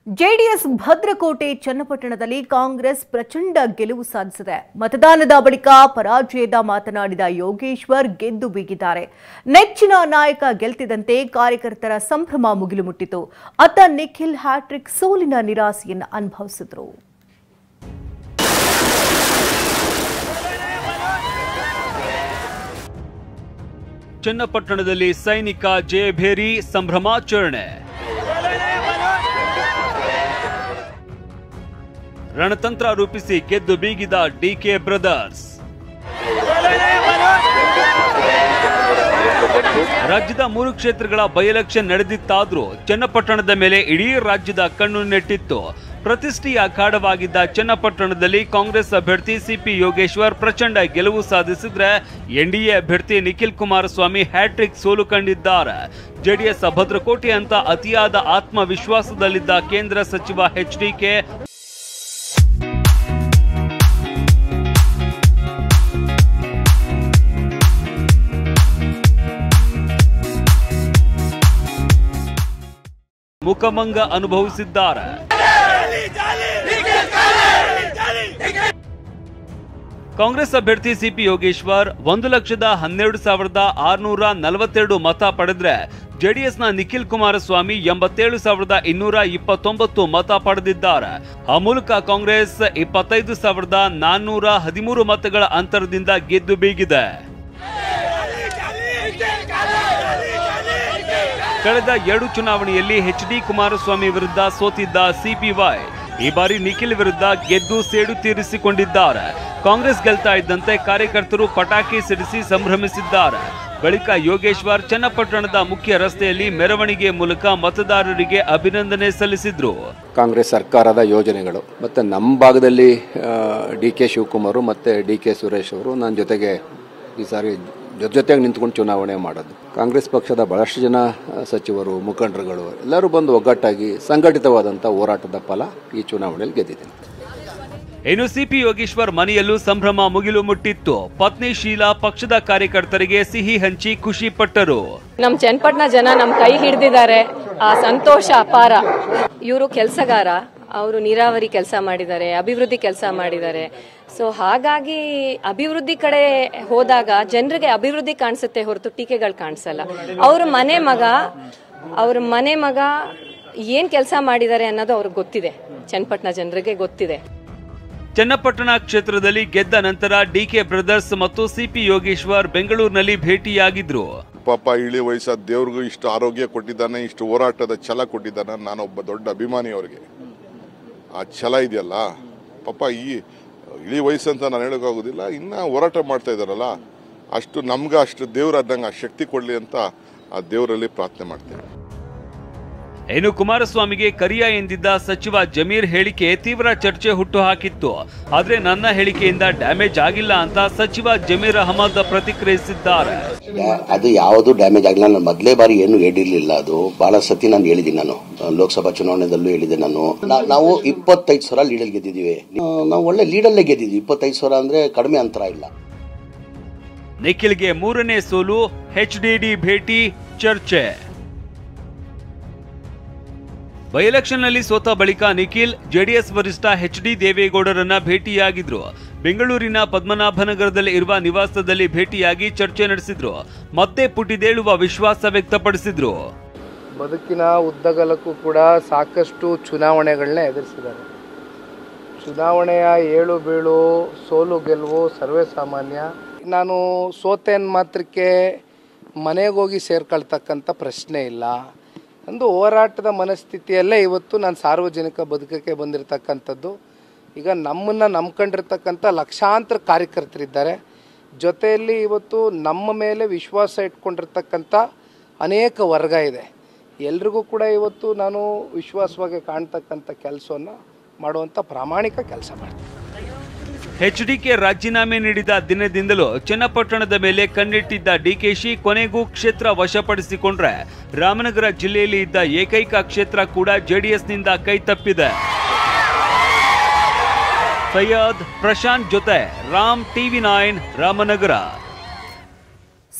JDS ಭದ್ರಕೋಟೆ ಚನ್ನಪಟ್ಟಣದಲ್ಲಿ ಕಾಂಗ್ರೆಸ್ ಪ್ರಚಂಡ ಗೆಲುವು ಸಾಧಿಸಿದೆ. ಮತದಾನದ ಬಳಿಕ ಪರಾಜಯದ ಮಾತನಾಡಿದ ಯೋಗೇಶ್ವರ್ ಗೆದ್ದು ಬೀಗಿದ್ದಾರೆ. ನೆಚ್ಚಿನ ನಾಯಕ ಗೆಲ್ತಿದಂತೆ ಕಾರ್ಯಕರ್ತರ ಸಂಭ್ರಮ ಮುಗಿಲು ಮುಟ್ಟಿತು. ಅತ್ತ ನಿಖಿಲ್ ಹ್ಯಾಟ್ರಿಕ್ ಸೋಲಿನ ನಿರಾಸೆಯನ್ನು ಅನುಭವಿಸಿದರು. ಚನ್ನಪಟ್ಟಣದಲ್ಲಿ ಸೈನಿಕ ಜಯಭೇರಿ ಸಂಭ್ರಮಾಚರಣೆ. ರಣತಂತ್ರ ರೂಪಿಸಿ ಗೆದ್ದು ಬೀಗಿದ ಡಿಕೆ ಬ್ರದರ್ಸ್. ರಾಜ್ಯದ 3 ಕ್ಷೇತ್ರಗಳ ಬೈ ಎಲೆಕ್ಷನ್ ನಡೆದಿತ್ತಾದ್ರೂ ಚನ್ನಪಟ್ಟಣದ ಮೇಲೆ ಇಡೀ ರಾಜ್ಯದ ಕಣ್ಣು ನೆಟ್ಟಿತ್ತು. ಪ್ರತಿಷ್ಠೆಯ ಅಖಾಡವಾಗಿದ್ದ ಚನ್ನಪಟ್ಟಣದಲ್ಲಿ ಕಾಂಗ್ರೆಸ್ ಅಭ್ಯರ್ಥಿ ಸಿಪಿ ಯೋಗೇಶ್ವರ್ ಪ್ರಚಂಡ ಗೆಲುವು ಸಾಧಿಸಿದ್ರೆ ಎನ್ಡಿಎ ಅಭ್ಯರ್ಥಿ ನಿಖಿಲ್ ಕುಮಾರಸ್ವಾಮಿ ಹ್ಯಾಟ್ರಿಕ್ ಸೋಲು ಕಂಡಿದ್ದಾರೆ. ಜೆಡಿಎಸ್ ಭದ್ರಕೋಟೆ ಅಂತ ಅತಿಯಾದ ಆತ್ಮವಿಶ್ವಾಸದಲ್ಲಿದ್ದ ಕೇಂದ್ರ ಸಚಿವ ಎಚ್ಡಿಕೆ ಮುಖಮಂಗ ಅನುಭವಿಸಿದ್ದಾರೆ. ಕಾಂಗ್ರೆಸ್ ಅಭ್ಯರ್ಥಿ ಸಿಪಿ ಯೋಗೇಶ್ವರ್ 1,12,642 ಮತ ಪಡೆದ್ರೆ ಜೆಡಿಎಸ್ನ ನಿಖಿಲ್ ಕುಮಾರಸ್ವಾಮಿ 87,229 ಮತ ಪಡೆದಿದ್ದಾರೆ. ಆ ಮೂಲಕ ಕಾಂಗ್ರೆಸ್ 25,413 ಮತಗಳ ಅಂತರದಿಂದ ಗೆದ್ದು ಬೀಗಿದೆ. ಕಳೆದ 2 ಚುನಾವಣೆಯಲ್ಲಿ ಎಚ್ಡಿ ಕುಮಾರಸ್ವಾಮಿ ವಿರುದ್ಧ ಸೋತಿದ್ದ ಸಿಪಿವೈ ಈ ಬಾರಿ ನಿಖಿಲ್ ವಿರುದ್ಧ ಗೆದ್ದು ಸೇಡು ತೀರಿಸಿಕೊಂಡಿದ್ದಾರೆ. ಕಾಂಗ್ರೆಸ್ ಗೆಲ್ತಾ ಇದ್ದಂತೆ ಕಾರ್ಯಕರ್ತರು ಪಟಾಕಿ ಸಿಡಿಸಿ ಸಂಭ್ರಮಿಸಿದ್ದಾರೆ. ಬಳಿಕ ಯೋಗೇಶ್ವರ್ ಚನ್ನಪಟ್ಟಣದ ಮುಖ್ಯ ರಸ್ತೆಯಲ್ಲಿ ಮೆರವಣಿಗೆ ಮೂಲಕ ಮತದಾರರಿಗೆ ಅಭಿನಂದನೆ ಸಲ್ಲಿಸಿದ್ರು. ಕಾಂಗ್ರೆಸ್ ಸರ್ಕಾರದ ಯೋಜನೆಗಳು ಮತ್ತೆ ನಮ್ಮ ಭಾಗದಲ್ಲಿ ಡಿಕೆ ಶಿವಕುಮಾರ್ ಮತ್ತೆ ಡಿಕೆ ಸುರೇಶ್ ಅವರು ನನ್ನ ಜೊತೆಗೆ ಈ ಸಾರಿ ಜೊತೆಗೆ ನಿಂತ್ಕೊಂಡು ಚುನಾವಣೆ ಮಾಡೋದು. ಕಾಂಗ್ರೆಸ್ ಪಕ್ಷದ ಬಹಳಷ್ಟು ಜನ ಸಚಿವರು ಮುಖಂಡರುಗಳು ಎಲ್ಲರೂ ಬಂದು ಒಗ್ಗಟ್ಟಾಗಿ ಸಂಘಟಿತವಾದಂಥ ಹೋರಾಟದ ಫಲ ಈ ಚುನಾವಣೆಯಲ್ಲಿ ಗೆದ್ದಿದ್ದೀನಿ. ಇನ್ನು ಸಿಪಿ ಯೋಗೇಶ್ವರ್ ಮನೆಯಲ್ಲೂ ಸಂಭ್ರಮ ಮುಗಿಲು ಮುಟ್ಟಿತ್ತು. ಪತ್ನಿ ಶೀಲಾ ಪಕ್ಷದ ಕಾರ್ಯಕರ್ತರಿಗೆ ಸಿಹಿ ಹಂಚಿ ಖುಷಿ ಪಟ್ಟರು. ನಮ್ಮ ಚನ್ನಪಟ್ಟಣ ಜನ ನಮ್ಮ ಕೈ ಹಿಡಿದಿದ್ದಾರೆ, ಆ ಸಂತೋಷ ಅಪಾರ. ಇವರು ಕೆಲಸಗಾರ, ಅವರು ನೀರಾವರಿ ಕೆಲಸ ಮಾಡಿದ್ದಾರೆ, ಅಭಿವೃದ್ಧಿ ಕೆಲಸ ಮಾಡಿದ್ದಾರೆ. ಸೊ ಹಾಗಾಗಿ ಅಭಿವೃದ್ಧಿ ಕಡೆ ಹೋದಾಗ ಜನರಿಗೆ ಅಭಿವೃದ್ಧಿ ಕಾಣಿಸುತ್ತೆ ಹೊರತು ಟೀಕೆಗಳು ಕಾಣಿಸಲ್ಲ. ಅವ್ರ ಮನೆ ಮಗ ಏನ್ ಕೆಲಸ ಮಾಡಿದ್ದಾರೆ ಅನ್ನೋದು ಅವ್ರಿಗೆ ಗೊತ್ತಿದೆ, ಚನ್ನಪಟ್ಟಣ ಜನರಿಗೆ ಗೊತ್ತಿದೆ. ಚನ್ನಪಟ್ಟಣ ಕ್ಷೇತ್ರದಲ್ಲಿ ಗೆದ್ದ ನಂತರ ಡಿಕೆ ಬ್ರದರ್ಸ್ ಮತ್ತು ಸಿಪಿ ಯೋಗೇಶ್ವರ್ ಬೆಂಗಳೂರಿನಲ್ಲಿ ಭೇಟಿಯಾಗಿದ್ರು. ಪಾಪ ಇಳಿ ವಯಸ್ಸಾದ ದೇವ್ರಿಗೂ ಇಷ್ಟು ಆರೋಗ್ಯ ಕೊಟ್ಟಿದ್ದಾನೆ, ಇಷ್ಟು ಹೋರಾಟದ ಛಲ ಕೊಟ್ಟಿದ್ದಾನೆ. ನಾನೊಬ್ಬ ದೊಡ್ಡ ಅಭಿಮಾನಿ ಅವ್ರಿಗೆ. ಆ ಛಲ ಇದೆಯಲ್ಲ ಪಾಪ, ಈ ಇಳಿ ವಯಸ್ಸಂತ ನಾನು ಹೇಳೋಕ್ಕಾಗೋದಿಲ್ಲ. ಇನ್ನ ಹೋರಾಟ ಮಾಡ್ತಾ ಇದ್ದಾರಲ್ಲ, ಅಷ್ಟು ನಮ್ಗೆ ಅಷ್ಟು ದೇವ್ರ ಆದಂಗೆ ಆ ಶಕ್ತಿ ಕೊಡ್ಲಿ ಅಂತ ಆ ದೇವರಲ್ಲಿ ಪ್ರಾರ್ಥನೆ ಮಾಡ್ತೇವೆ. ಇನ್ನು ಕುಮಾರಸ್ವಾಮಿಗೆ ಕರಿಯ ಎಂದಿದ್ದ ಸಚಿವ ಜಮೀರ್ ಹೇಳಿಕೆ ತೀವ್ರ ಚರ್ಚೆ ಹುಟ್ಟು ಹಾಕಿತ್ತು. ಆದ್ರೆ ನನ್ನ ಹೇಳಿಕೆಯಿಂದ ಡ್ಯಾಮೇಜ್ ಆಗಿಲ್ಲ ಅಂತ ಸಚಿವ ಜಮೀರ್ ಅಹಮದ್ ಪ್ರತಿಕ್ರಿಯಿಸಿದ್ದಾರೆ. ಅದು ಯಾವುದು ಡ್ಯಾಮೇಜ್ ಆಗಿಲ್ಲ. ನಾನು ಮೊದಲೇ ಬಾರಿ ಏನು ಹೇಳಿರ್ಲಿಲ್ಲ. ಅದು ಬಹಳ ಸತಿ ನಾನು ಹೇಳಿದ್ದೀನಿ. ನಾನು ಲೋಕಸಭಾ ಚುನಾವಣೆದಲ್ಲೂ ಹೇಳಿದೆ. ನಾವು 25,000 ಲೀಡಲ್ಲಿ ಗೆದ್ದಿದ್ದೀವಿ. ನಾವು ಒಳ್ಳೆ ಲೀಡಲ್ಲೇ ಗೆದ್ದಿದ್ವಿ. 25,000 ಅಂದ್ರೆ ಕಡಿಮೆ ಅಂತರ ಇಲ್ಲ. ನಿಖಿಲ್ಗೆ 3ನೇ ಸೋಲು, ಎಚ್ಡಿಡಿ ಭೇಟಿ ಚರ್ಚೆ. ಬೈ ಎಲೆಕ್ಷನ್ ನಲ್ಲಿ ಸೋತ ಬಳಿಕ ನಿಖಿಲ್ ಜೆಡಿಎಸ್ ವರಿಷ್ಠ ಎಚ್ಡಿ ದೇವೇಗೌಡರನ್ನ ಭೇಟಿಯಾಗಿದ್ರು. ಬೆಂಗಳೂರಿನ ಪದ್ಮನಾಭನಗರದಲ್ಲಿ ಇರುವ ನಿವಾಸದಲ್ಲಿ ಭೇಟಿಯಾಗಿ ಚರ್ಚೆ ನಡೆಸಿದ್ರು. ಮತ್ತೆ ಪುಟಿದೇಳುವ ವಿಶ್ವಾಸ ವ್ಯಕ್ತಪಡಿಸಿದ್ರು. ಬದುಕಿನ ಉದ್ದಗಲಕ್ಕೂ ಕೂಡ ಸಾಕಷ್ಟು ಚುನಾವಣೆಗಳನ್ನ ಎದುರಿಸಿದ್ದಾರೆ. ಚುನಾವಣೆಯ ಏಳು ಬೀಳು, ಸೋಲು ಗೆಲುವು ಸರ್ವೇ ಸಾಮಾನ್ಯ. ನಾನು ಸೋತೆ ಮಾತ್ರಕ್ಕೆ ಮನೆಗೆ ಹೋಗಿ ಸೇರ್ಕೊಳ್ತಕ್ಕಂಥ ಪ್ರಶ್ನೆ ಇಲ್ಲ. ಒಂದು ಹೋರಾಟದ ಮನಸ್ಥಿತಿಯಲ್ಲೇ ಇವತ್ತು ನಾನು ಸಾರ್ವಜನಿಕ ಬದುಕಕ್ಕೆ ಬಂದಿರತಕ್ಕಂಥದ್ದು. ಈಗ ನಮ್ಮನ್ನು ನಂಬ್ಕೊಂಡಿರ್ತಕ್ಕಂಥ ಲಕ್ಷಾಂತರ ಕಾರ್ಯಕರ್ತರಿದ್ದಾರೆ. ಜೊತೆಯಲ್ಲಿ ಇವತ್ತು ನಮ್ಮ ಮೇಲೆ ವಿಶ್ವಾಸ ಇಟ್ಕೊಂಡಿರ್ತಕ್ಕಂಥ ಅನೇಕ ವರ್ಗ ಇದೆ. ಎಲ್ರಿಗೂ ಕೂಡ ಇವತ್ತು ನಾನು ವಿಶ್ವಾಸವಾಗಿ ಕಾಣ್ತಕ್ಕಂಥ ಕೆಲಸವನ್ನು ಮಾಡುವಂಥ ಪ್ರಾಮಾಣಿಕ ಕೆಲಸ ಮಾಡ್ತೀನಿ. ಎಚ್ಡಿಕೆ ರಾಜೀನಾಮೆ ನೀಡಿದ ದಿನದಿಂದಲೂ ಚನ್ನಪಟ್ಟಣದ ಮೇಲೆ ಕಣ್ಣಿಟ್ಟಿದ್ದ ಡಿಕೆಶಿ ಕೊನೆಗೂ ಕ್ಷೇತ್ರ ವಶಪಡಿಸಿಕೊಂಡ್ರೆ ರಾಮನಗರ ಜಿಲ್ಲೆಯಲ್ಲಿ ಇದ್ದ ಏಕೈಕ ಕ್ಷೇತ್ರ ಕೂಡ ಜೆಡಿಎಸ್ನಿಂದ ಕೈ ತಪ್ಪಿದೆ. ಸೈಯದ್ ಪ್ರಶಾಂತ್ ಜೊತೆ ರಾಮ್, ಟಿವಿ9 ರಾಮನಗರ.